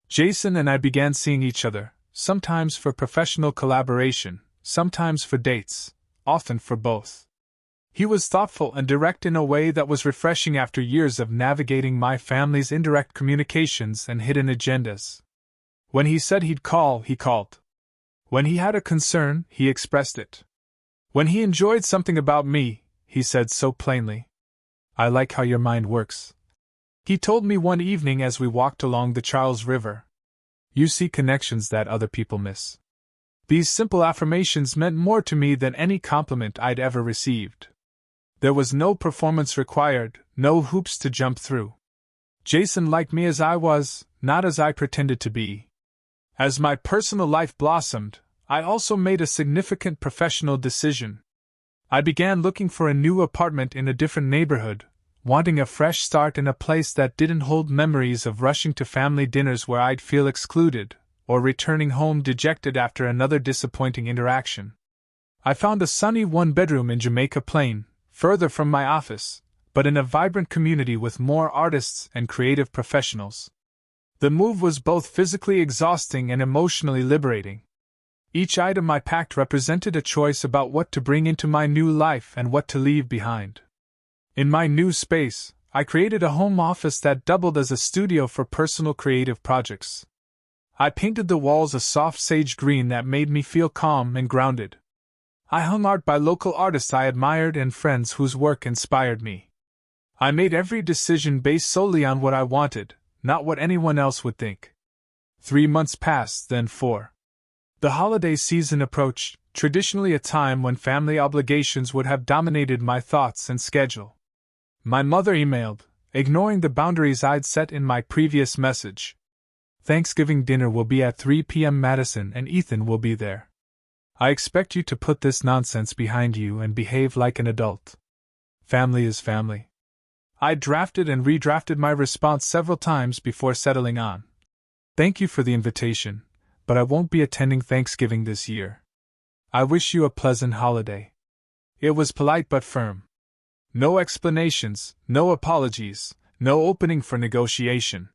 Jason and I began seeing each other, sometimes for professional collaboration, sometimes for dates, often for both. He was thoughtful and direct in a way that was refreshing after years of navigating my family's indirect communications and hidden agendas. When he said he'd call, he called. When he had a concern, he expressed it. When he enjoyed something about me, he said so plainly. "I like how your mind works," he told me one evening as we walked along the Charles River. "You see connections that other people miss." These simple affirmations meant more to me than any compliment I'd ever received. There was no performance required, no hoops to jump through. Jason liked me as I was, not as I pretended to be. As my personal life blossomed, I also made a significant professional decision. I began looking for a new apartment in a different neighborhood, wanting a fresh start in a place that didn't hold memories of rushing to family dinners where I'd feel excluded, or returning home dejected after another disappointing interaction. I found a sunny one-bedroom in Jamaica Plain, further from my office, but in a vibrant community with more artists and creative professionals. The move was both physically exhausting and emotionally liberating. Each item I packed represented a choice about what to bring into my new life and what to leave behind. In my new space, I created a home office that doubled as a studio for personal creative projects. I painted the walls a soft sage green that made me feel calm and grounded. I hung art by local artists I admired and friends whose work inspired me. I made every decision based solely on what I wanted, not what anyone else would think. 3 months passed, then 4. The holiday season approached, traditionally a time when family obligations would have dominated my thoughts and schedule. My mother emailed, ignoring the boundaries I'd set in my previous message. Thanksgiving dinner will be at 3 p.m. Madison and Ethan will be there. I expect you to put this nonsense behind you and behave like an adult. Family is family. I drafted and redrafted my response several times before settling on. Thank you for the invitation, but I won't be attending Thanksgiving this year. I wish you a pleasant holiday. It was polite but firm. No explanations, no apologies, no opening for negotiation.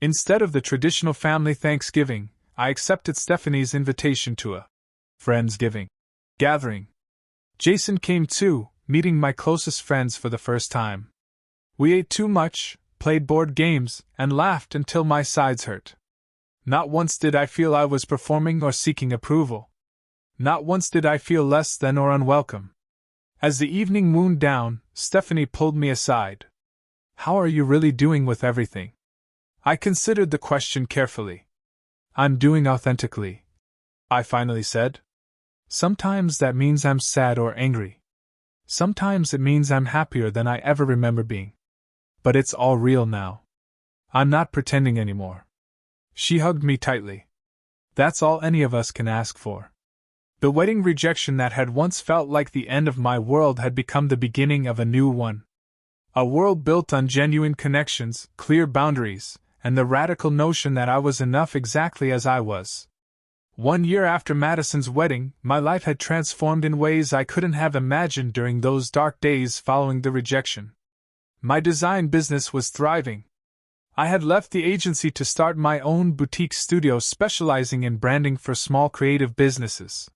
Instead of the traditional family Thanksgiving, I accepted Stephanie's invitation to a Friendsgiving gathering. Jason came too, meeting my closest friends for the first time. We ate too much, played board games, and laughed until my sides hurt. Not once did I feel I was performing or seeking approval. Not once did I feel less than or unwelcome. As the evening wound down, Stephanie pulled me aside. How are you really doing with everything? I considered the question carefully. I'm doing authentically, I finally said. Sometimes that means I'm sad or angry. Sometimes it means I'm happier than I ever remember being. But it's all real now. I'm not pretending anymore. She hugged me tightly. That's all any of us can ask for. The wedding rejection that had once felt like the end of my world had become the beginning of a new one. A world built on genuine connections, clear boundaries, and the radical notion that I was enough exactly as I was. 1 year after Madison's wedding, my life had transformed in ways I couldn't have imagined during those dark days following the rejection. My design business was thriving. I had left the agency to start my own boutique studio specializing in branding for small creative businesses.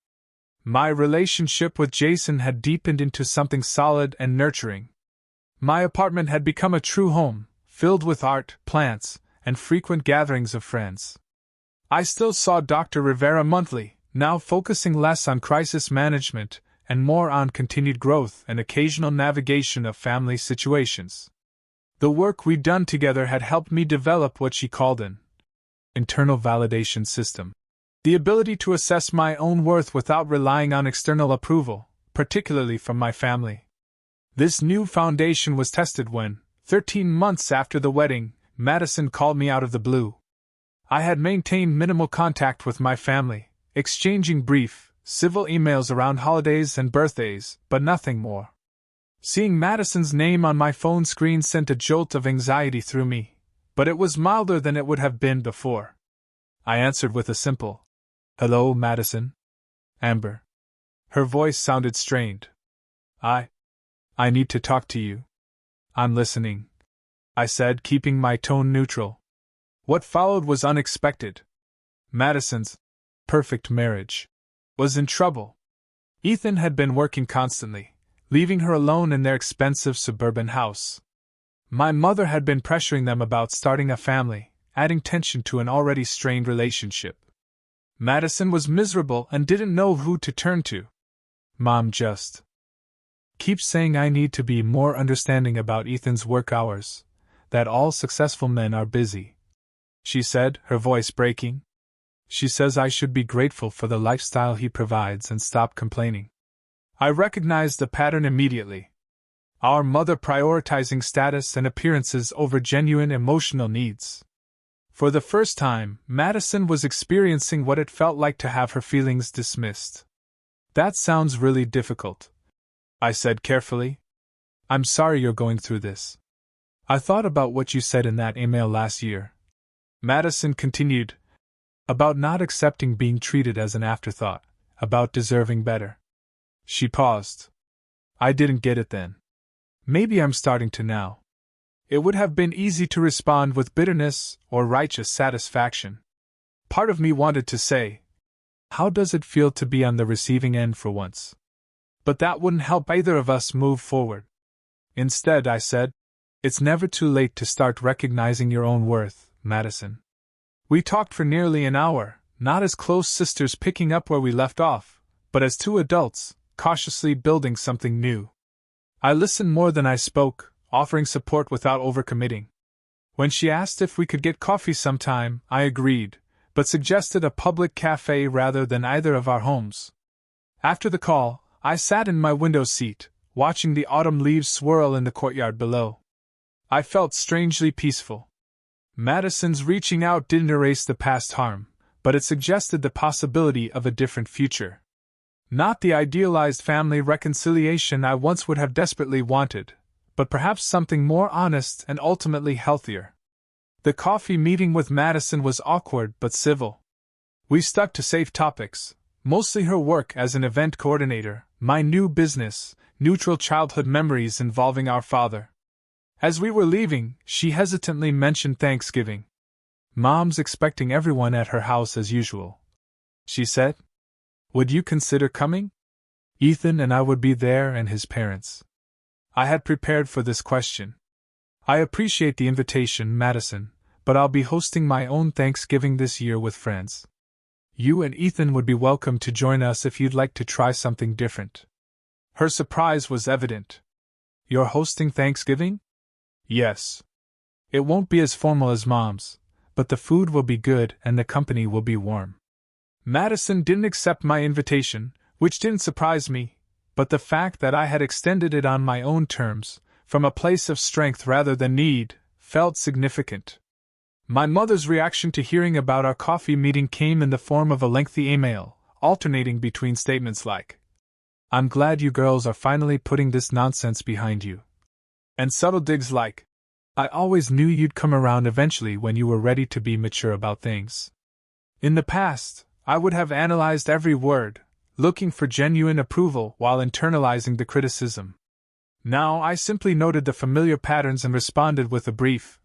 My relationship with Jason had deepened into something solid and nurturing. My apartment had become a true home, filled with art, plants, and frequent gatherings of friends. I still saw Dr. Rivera monthly, now focusing less on crisis management and more on continued growth and occasional navigation of family situations. The work we'd done together had helped me develop what she called an internal validation system. The ability to assess my own worth without relying on external approval, particularly from my family. This new foundation was tested when, 13 months after the wedding, Madison called me out of the blue. I had maintained minimal contact with my family, exchanging brief, civil emails around holidays and birthdays, but nothing more. Seeing Madison's name on my phone screen sent a jolt of anxiety through me, but it was milder than it would have been before. I answered with a simple, "Hello, Madison." "Amber." Her voice sounded strained. I need to talk to you." "I'm listening," I said, keeping my tone neutral. What followed was unexpected. Madison's perfect marriage was in trouble. Ethan had been working constantly, leaving her alone in their expensive suburban house. My mother had been pressuring them about starting a family, adding tension to an already strained relationship. Madison was miserable and didn't know who to turn to. "Mom just keeps saying I need to be more understanding about Ethan's work hours, that all successful men are busy," she said, her voice breaking. "She says I should be grateful for the lifestyle he provides and stop complaining." I recognized the pattern immediately. Our mother prioritizing status and appearances over genuine emotional needs. For the first time, Madison was experiencing what it felt like to have her feelings dismissed. "That sounds really difficult," I said carefully. "I'm sorry you're going through this. I thought about what you said in that email last year," Madison continued, "about not accepting being treated as an afterthought, about deserving better." She paused. "I didn't get it then. Maybe I'm starting to now. It would have been easy to respond with bitterness or righteous satisfaction. Part of me wanted to say, "How does it feel to be on the receiving end for once?" But that wouldn't help either of us move forward. Instead, I said, "It's never too late to start recognizing your own worth, Madison." We talked for nearly an hour, not as close sisters picking up where we left off, but as two adults, cautiously building something new. I listened more than I spoke, offering support without overcommitting. When she asked if we could get coffee sometime, I agreed, but suggested a public cafe rather than either of our homes. After the call, I sat in my window seat, watching the autumn leaves swirl in the courtyard below. I felt strangely peaceful. Madison's reaching out didn't erase the past harm, but it suggested the possibility of a different future. Not the idealized family reconciliation I once would have desperately wanted, but perhaps something more honest and ultimately healthier. The coffee meeting with Madison was awkward but civil. We stuck to safe topics, mostly her work as an event coordinator, my new business, neutral childhood memories involving our father. As we were leaving, she hesitantly mentioned Thanksgiving. "Mom's expecting everyone at her house as usual," she said. "Would you consider coming? Ethan and I would be there and his parents." I had prepared for this question. "I appreciate the invitation, Madison, but I'll be hosting my own Thanksgiving this year with friends. You and Ethan would be welcome to join us if you'd like to try something different." Her surprise was evident. "You're hosting Thanksgiving?" "Yes. It won't be as formal as Mom's, but the food will be good and the company will be warm." Madison didn't accept my invitation, which didn't surprise me, but the fact that I had extended it on my own terms, from a place of strength rather than need, felt significant. My mother's reaction to hearing about our coffee meeting came in the form of a lengthy email, alternating between statements like, "I'm glad you girls are finally putting this nonsense behind you," and subtle digs like, "I always knew you'd come around eventually when you were ready to be mature about things." In the past, I would have analyzed every word, looking for genuine approval while internalizing the criticism. Now I simply noted the familiar patterns and responded with a brief,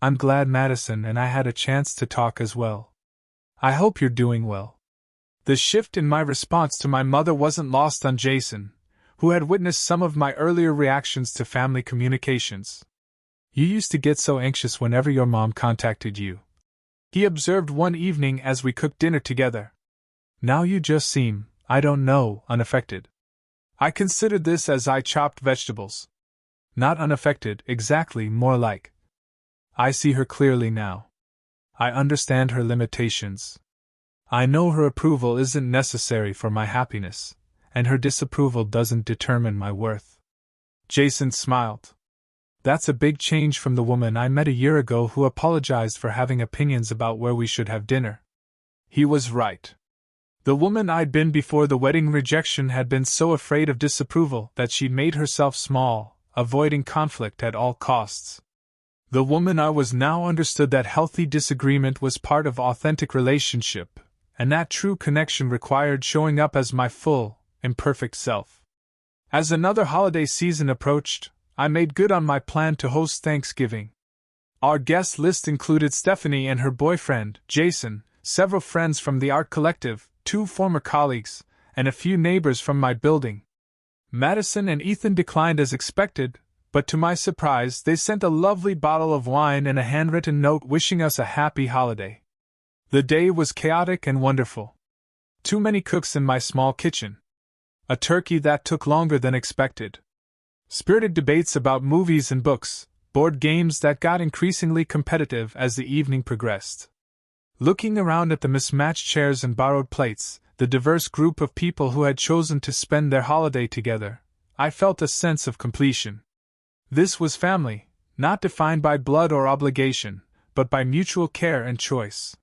"I'm glad Madison and I had a chance to talk as well. I hope you're doing well." The shift in my response to my mother wasn't lost on Jason, who had witnessed some of my earlier reactions to family communications. "You used to get so anxious whenever your mom contacted you," he observed one evening as we cooked dinner together. "Now you just seem, I don't know, unaffected." I considered this as I chopped vegetables. Not unaffected, exactly, more like. I see her clearly now. I understand her limitations. I know her approval isn't necessary for my happiness, and her disapproval doesn't determine my worth. Jason smiled. "That's a big change from the woman I met a year ago who apologized for having opinions about where we should have dinner." He was right. The woman I'd been before the wedding rejection had been so afraid of disapproval that she'd made herself small, avoiding conflict at all costs. The woman I was now understood that healthy disagreement was part of authentic relationship, and that true connection required showing up as my full, imperfect self. As another holiday season approached, I made good on my plan to host Thanksgiving. Our guest list included Stephanie and her boyfriend, Jason, several friends from the art collective, 2 former colleagues, and a few neighbors from my building. Madison and Ethan declined as expected, but to my surprise they sent a lovely bottle of wine and a handwritten note wishing us a happy holiday. The day was chaotic and wonderful. Too many cooks in my small kitchen. A turkey that took longer than expected. Spirited debates about movies and books, board games that got increasingly competitive as the evening progressed. Looking around at the mismatched chairs and borrowed plates, the diverse group of people who had chosen to spend their holiday together, I felt a sense of completion. This was family, not defined by blood or obligation, but by mutual care and choice.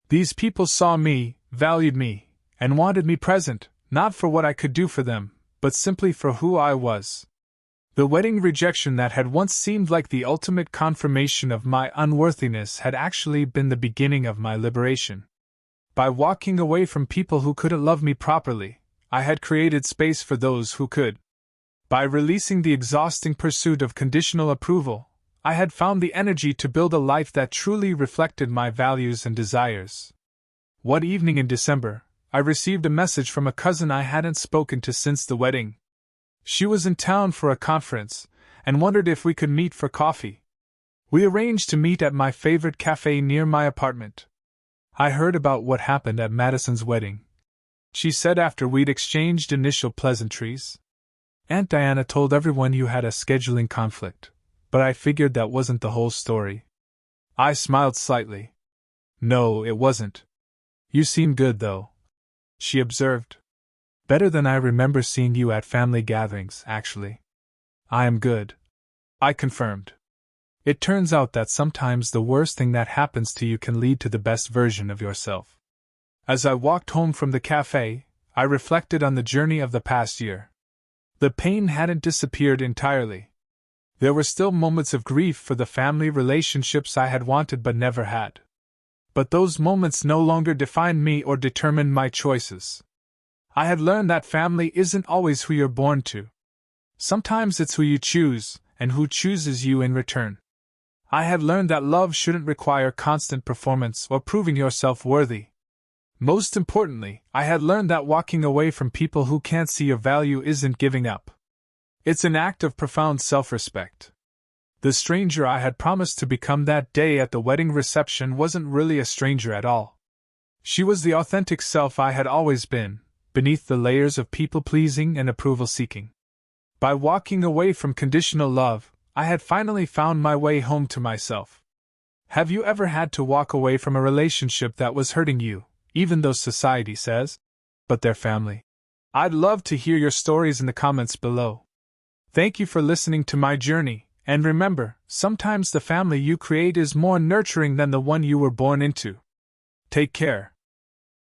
These people saw me, valued me, and wanted me present, not for what I could do for them, but simply for who I was. The wedding rejection that had once seemed like the ultimate confirmation of my unworthiness had actually been the beginning of my liberation. By walking away from people who couldn't love me properly, I had created space for those who could. By releasing the exhausting pursuit of conditional approval, I had found the energy to build a life that truly reflected my values and desires. One evening in December, I received a message from a cousin I hadn't spoken to since the wedding. She was in town for a conference, and wondered if we could meet for coffee. We arranged to meet at my favorite cafe near my apartment. I heard about what happened at Madison's wedding, she said after we'd exchanged initial pleasantries. Aunt Diana told everyone you had a scheduling conflict, but I figured that wasn't the whole story. I smiled slightly. No, it wasn't. You seem good, though, she observed. Better than I remember seeing you at family gatherings, actually. I am good, I confirmed. It turns out that sometimes the worst thing that happens to you can lead to the best version of yourself. As I walked home from the cafe, I reflected on the journey of the past year. The pain hadn't disappeared entirely. There were still moments of grief for the family relationships I had wanted but never had. But those moments no longer defined me or determined my choices. I had learned that family isn't always who you're born to. Sometimes it's who you choose, and who chooses you in return. I had learned that love shouldn't require constant performance or proving yourself worthy. Most importantly, I had learned that walking away from people who can't see your value isn't giving up. It's an act of profound self-respect. The stranger I had promised to become that day at the wedding reception wasn't really a stranger at all. She was the authentic self I had always been, beneath the layers of people-pleasing and approval-seeking. By walking away from conditional love, I had finally found my way home to myself. Have you ever had to walk away from a relationship that was hurting you, even though society says, but they're family? I'd love to hear your stories in the comments below. Thank you for listening to my journey, and remember, sometimes the family you create is more nurturing than the one you were born into. Take care.